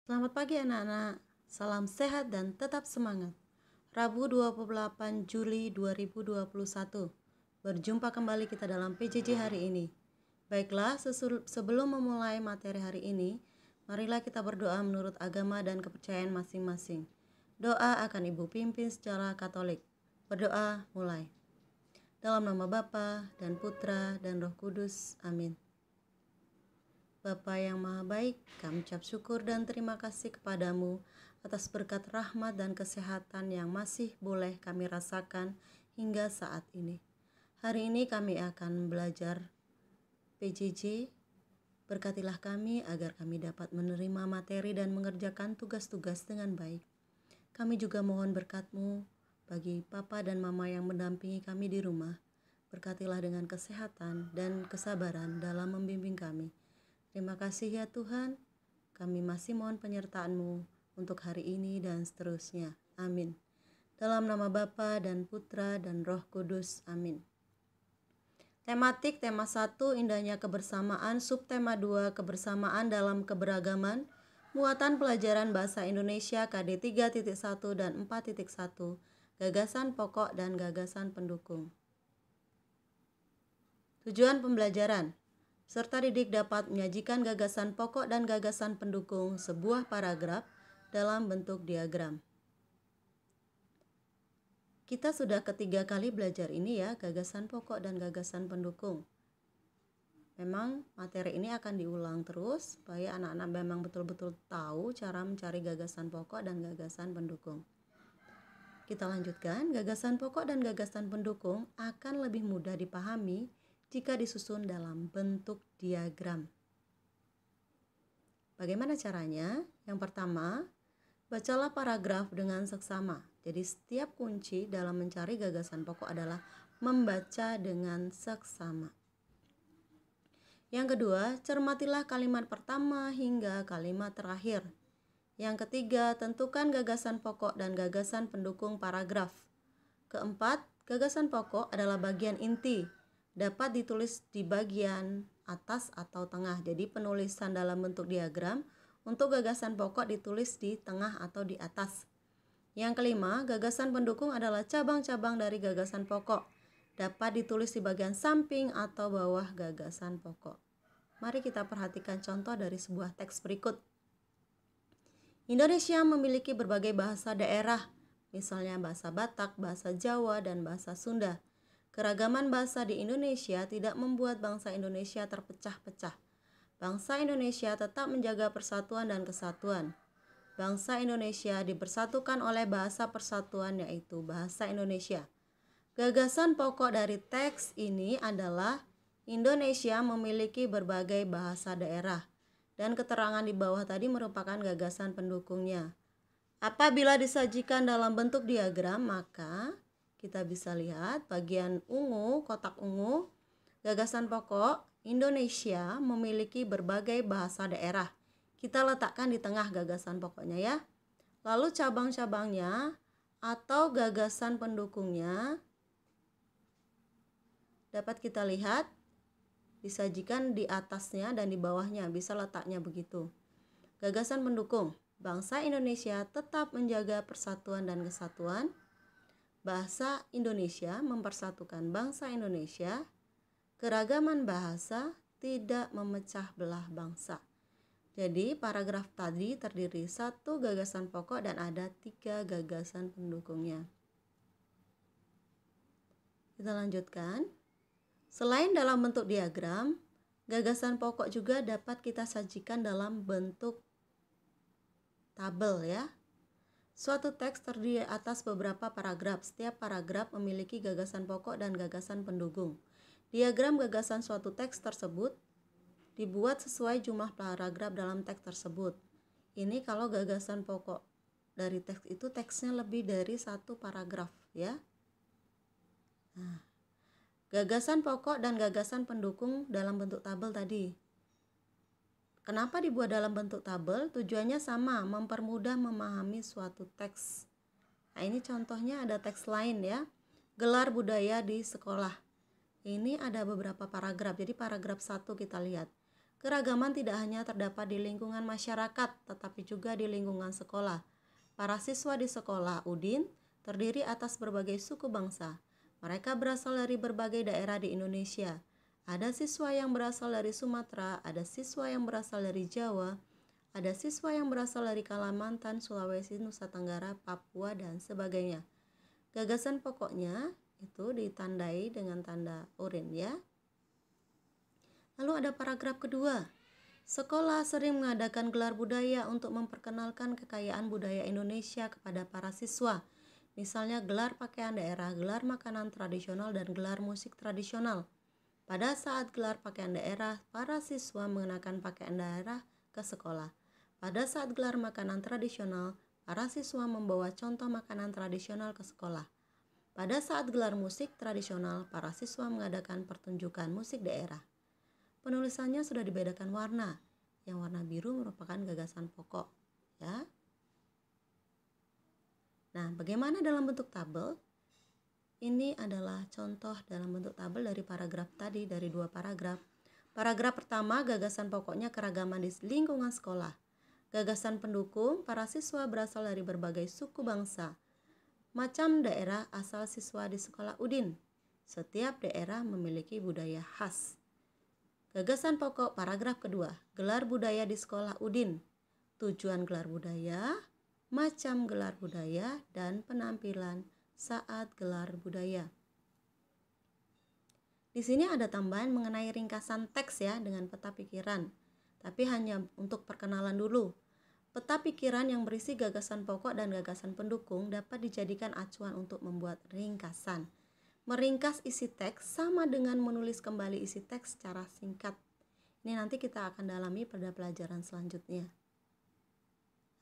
Selamat pagi anak-anak, salam sehat dan tetap semangat. Rabu 28 Juli 2021, berjumpa kembali kita dalam PJJ hari ini. Baiklah, sebelum memulai materi hari ini, marilah kita berdoa menurut agama dan kepercayaan masing-masing. Doa akan Ibu pimpin secara Katolik. Berdoa mulai. Dalam nama Bapa dan Putra dan Roh Kudus, amin. Bapa yang Maha Baik, kami ucap syukur dan terima kasih kepadamu atas berkat rahmat dan kesehatan yang masih boleh kami rasakan hingga saat ini. Hari ini kami akan belajar PJJ. Berkatilah kami agar kami dapat menerima materi dan mengerjakan tugas-tugas dengan baik. Kami juga mohon berkat-Mu bagi Papa dan Mama yang mendampingi kami di rumah. Berkatilah dengan kesehatan dan kesabaran dalam membimbing kami. Terima kasih ya Tuhan, kami masih mohon penyertaan-Mu untuk hari ini dan seterusnya. Amin. Dalam nama Bapa dan Putra dan Roh Kudus. Amin. Tematik tema 1, indahnya kebersamaan. Subtema 2, kebersamaan dalam keberagaman. Muatan pelajaran bahasa Indonesia KD 3.1 dan 4.1. Gagasan pokok dan gagasan pendukung. Tujuan pembelajaran. Peserta didik dapat menyajikan gagasan pokok dan gagasan pendukung sebuah paragraf dalam bentuk diagram. Kita sudah ketiga kali belajar ini ya, gagasan pokok dan gagasan pendukung. Memang materi ini akan diulang terus supaya anak-anak memang betul-betul tahu cara mencari gagasan pokok dan gagasan pendukung. Kita lanjutkan, gagasan pokok dan gagasan pendukung akan lebih mudah dipahami jika disusun dalam bentuk diagram. Bagaimana caranya? Yang pertama, bacalah paragraf dengan seksama. Jadi setiap kunci dalam mencari gagasan pokok adalah membaca dengan seksama. Yang kedua, cermatilah kalimat pertama hingga kalimat terakhir. Yang ketiga, tentukan gagasan pokok dan gagasan pendukung paragraf. Keempat, gagasan pokok adalah bagian inti. Dapat ditulis di bagian atas atau tengah. Jadi penulisan dalam bentuk diagram untuk gagasan pokok ditulis di tengah atau di atas. Yang kelima, gagasan pendukung adalah cabang-cabang dari gagasan pokok. Dapat ditulis di bagian samping atau bawah gagasan pokok. Mari kita perhatikan contoh dari sebuah teks berikut. Indonesia memiliki berbagai bahasa daerah, misalnya bahasa Batak, bahasa Jawa, dan bahasa Sunda. Keragaman bahasa di Indonesia tidak membuat bangsa Indonesia terpecah-pecah. Bangsa Indonesia tetap menjaga persatuan dan kesatuan. Bangsa Indonesia dipersatukan oleh bahasa persatuan, yaitu bahasa Indonesia. Gagasan pokok dari teks ini adalah Indonesia memiliki berbagai bahasa daerah, dan keterangan di bawah tadi merupakan gagasan pendukungnya. Apabila disajikan dalam bentuk diagram, maka kita bisa lihat bagian ungu, kotak ungu, gagasan pokok, Indonesia memiliki berbagai bahasa daerah. Kita letakkan di tengah gagasan pokoknya ya. Lalu cabang-cabangnya atau gagasan pendukungnya dapat kita lihat disajikan di atasnya dan di bawahnya, bisa letaknya begitu. Gagasan pendukung, bangsa Indonesia tetap menjaga persatuan dan kesatuan. Bahasa Indonesia mempersatukan bangsa Indonesia. Keragaman bahasa tidak memecah belah bangsa. Jadi paragraf tadi terdiri 1 gagasan pokok dan ada 3 gagasan pendukungnya. Kita lanjutkan. Selain dalam bentuk diagram, gagasan pokok juga dapat kita sajikan dalam bentuk tabel ya. Suatu teks terdiri atas beberapa paragraf. Setiap paragraf memiliki gagasan pokok dan gagasan pendukung. Diagram gagasan suatu teks tersebut dibuat sesuai jumlah paragraf dalam teks tersebut. Ini kalau gagasan pokok dari teks itu teksnya lebih dari 1 paragraf ya. Nah, gagasan pokok dan gagasan pendukung dalam bentuk tabel tadi. Kenapa dibuat dalam bentuk tabel? Tujuannya sama, mempermudah memahami suatu teks. Nah, ini contohnya ada teks lain ya. Gelar budaya di sekolah. Ini ada beberapa paragraf. Jadi paragraf 1 kita lihat. Keragaman tidak hanya terdapat di lingkungan masyarakat, tetapi juga di lingkungan sekolah. Para siswa di sekolah Udin terdiri atas berbagai suku bangsa. Mereka berasal dari berbagai daerah di Indonesia. Ada siswa yang berasal dari Sumatera, ada siswa yang berasal dari Jawa, ada siswa yang berasal dari Kalimantan, Sulawesi, Nusa Tenggara, Papua, dan sebagainya. Gagasan pokoknya itu ditandai dengan tanda oranye ya. Lalu ada paragraf kedua. Sekolah sering mengadakan gelar budaya untuk memperkenalkan kekayaan budaya Indonesia kepada para siswa. Misalnya gelar pakaian daerah, gelar makanan tradisional, dan gelar musik tradisional. Pada saat gelar pakaian daerah, para siswa mengenakan pakaian daerah ke sekolah. Pada saat gelar makanan tradisional, para siswa membawa contoh makanan tradisional ke sekolah. Pada saat gelar musik tradisional, para siswa mengadakan pertunjukan musik daerah. Penulisannya sudah dibedakan warna. Yang warna biru merupakan gagasan pokok, ya. Nah, bagaimana dalam bentuk tabel? Ini adalah contoh dalam bentuk tabel dari paragraf tadi, dari 2 paragraf. Paragraf pertama, gagasan pokoknya keragaman di lingkungan sekolah. Gagasan pendukung, para siswa berasal dari berbagai suku bangsa. Macam daerah asal siswa di sekolah Udin. Setiap daerah memiliki budaya khas. Gagasan pokok paragraf kedua, gelar budaya di sekolah Udin. Tujuan gelar budaya, macam gelar budaya, dan penampilan saat gelar budaya. Di sini ada tambahan mengenai ringkasan teks ya dengan peta pikiran, tapi hanya untuk perkenalan dulu. Peta pikiran yang berisi gagasan pokok dan gagasan pendukung dapat dijadikan acuan untuk membuat ringkasan. Meringkas isi teks sama dengan menulis kembali isi teks secara singkat. Ini nanti kita akan dalami pada pelajaran selanjutnya.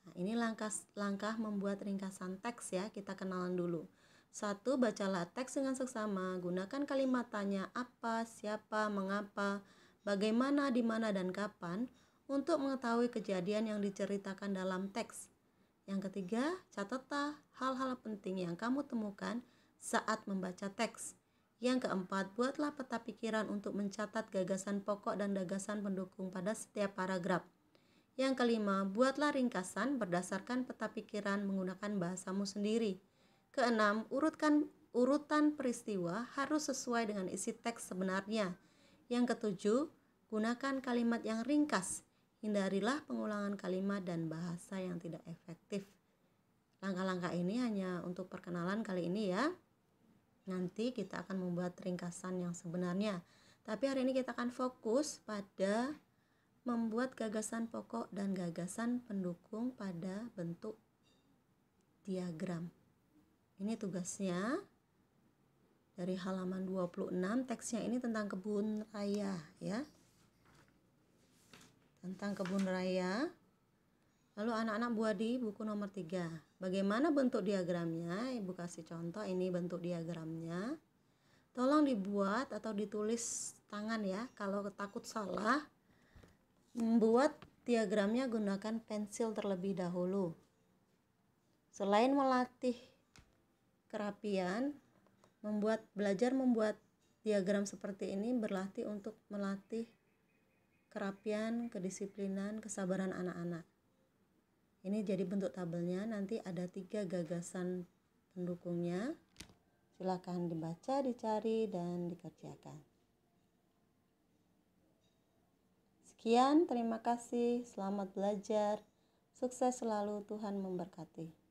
Nah, ini langkah membuat ringkasan teks ya, kita kenalan dulu. 1. Bacalah teks dengan seksama, gunakan kalimat tanya apa, siapa, mengapa, bagaimana, di mana, dan kapan untuk mengetahui kejadian yang diceritakan dalam teks. Yang ketiga, catatlah hal-hal penting yang kamu temukan saat membaca teks. Yang keempat, buatlah peta pikiran untuk mencatat gagasan pokok dan gagasan pendukung pada setiap paragraf. Yang kelima, buatlah ringkasan berdasarkan peta pikiran menggunakan bahasamu sendiri. Keenam, urutan peristiwa harus sesuai dengan isi teks sebenarnya. Yang ketujuh, gunakan kalimat yang ringkas. Hindarilah pengulangan kalimat dan bahasa yang tidak efektif. Langkah-langkah ini hanya untuk perkenalan kali ini ya. Nanti kita akan membuat ringkasan yang sebenarnya. Tapi hari ini kita akan fokus pada membuat gagasan pokok dan gagasan pendukung pada bentuk diagram. Ini tugasnya dari halaman 26, teksnya ini tentang kebun raya ya. Tentang kebun raya. Lalu anak-anak buat di buku nomor 3. Bagaimana bentuk diagramnya? Ibu kasih contoh, ini bentuk diagramnya. Tolong dibuat atau ditulis tangan ya. Kalau takut salah, membuat diagramnya gunakan pensil terlebih dahulu. Selain melatih kerapian, belajar membuat diagram seperti ini berlatih untuk melatih kerapian, kedisiplinan, kesabaran anak-anak. Ini jadi bentuk tabelnya, nanti ada 3 gagasan pendukungnya. Silakan dibaca, dicari, dan dikerjakan. Sekian, terima kasih, selamat belajar, sukses selalu, Tuhan memberkati.